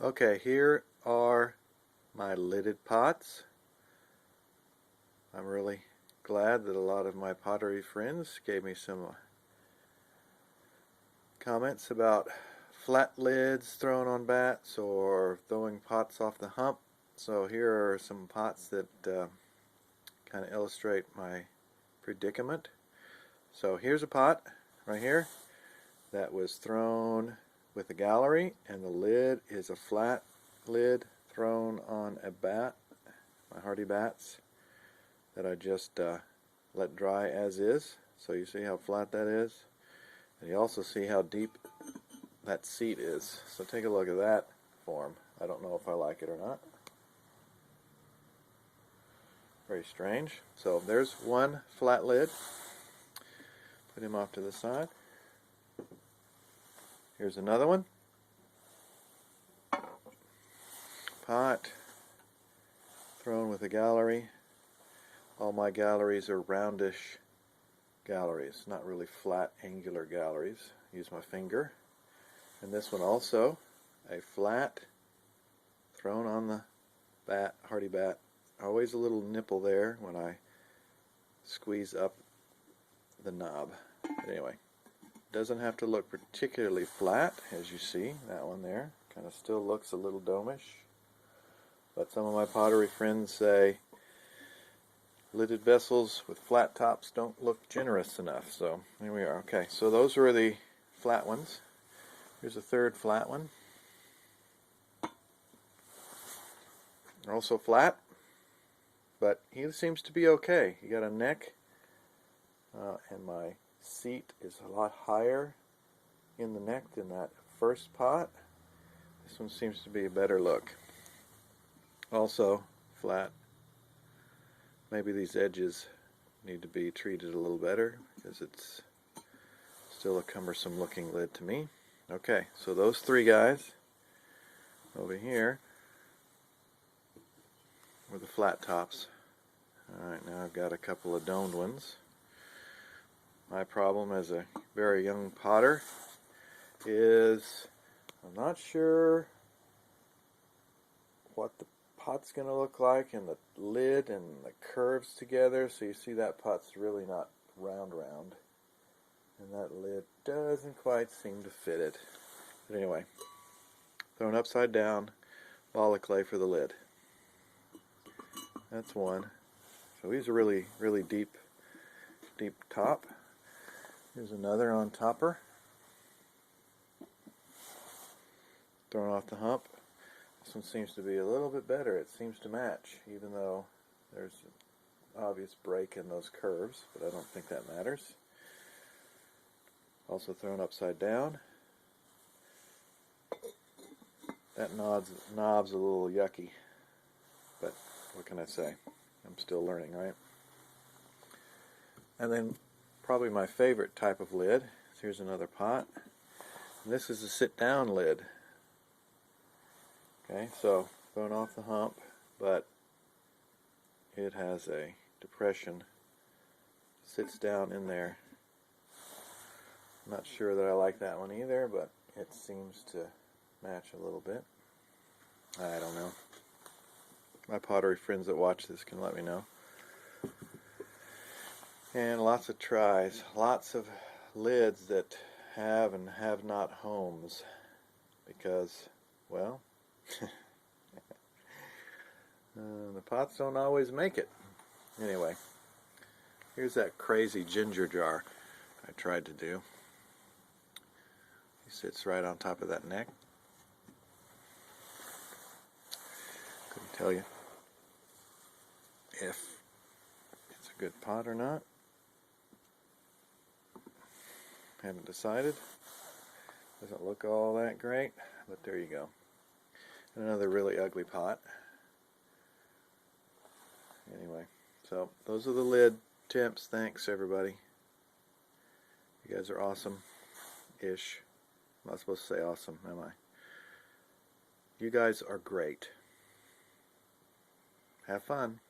Okay, here are my lidded pots. I'm really glad that a lot of my pottery friends gave me some comments about flat lids thrown on bats or throwing pots off the hump. So here are some pots that kind of illustrate my predicament. So here's a pot right here that was thrown with a gallery, and the lid is a flat lid thrown on a bat, my Hardy bats, that I just let dry as is. So you see how flat that is, and you also see how deep that seat is. So take a look at that form. I don't know if I like it or not. Very strange. So there's one flat lid. Put him off to the side. Here's another one. Pot thrown with a gallery. All my galleries are roundish galleries, not really flat angular galleries. Use my finger. And this one also, a flat thrown on the bat, Hardy bat. Always a little nipple there when I squeeze up the knob. But anyway, doesn't have to look particularly flat, as you see. That one there kind of still looks a little domish. But some of my pottery friends say lidded vessels with flat tops don't look generous enough. So here we are. Okay, so those are the flat ones. Here's a third flat one. Also flat, but he seems to be okay. He got a neck, and my seat is a lot higher in the neck than that first pot. This one seems to be a better look. Also flat. Maybe these edges need to be treated a little better because it's still a cumbersome looking lid to me. Okay, so those three guys over here were the flat tops. Alright, now I've got a couple of domed ones. My problem as a very young potter is I'm not sure what the pot's going to look like, and the lid and the curves together. So you see that pot's really not round, and that lid doesn't quite seem to fit it. But anyway, thrown upside down, ball of clay for the lid. That's one. So these are really deep top. Here's another on topper. Thrown off the hump. This one seems to be a little bit better. It seems to match, even though there's an obvious break in those curves, but I don't think that matters. Also thrown upside down. That knob's a little yucky, but what can I say? I'm still learning, right? And then probably my favorite type of lid. Here's another pot. And this is a sit-down lid. Okay, so thrown off the hump, but it has a depression. Sits down in there. I'm not sure that I like that one either, but it seems to match a little bit. I don't know. My pottery friends that watch this can let me know. And lots of tries, lots of lids that have and have not homes, because, well, the pots don't always make it. Anyway, here's that crazy ginger jar I tried to do. He sits right on top of that neck. Couldn't tell you if it's a good pot or not. Haven't decided. Doesn't look all that great, but there you go. Another really ugly pot. Anyway, so those are the lid tips. Thanks, everybody. You guys are awesome-ish. I'm not supposed to say awesome, am I? You guys are great. Have fun.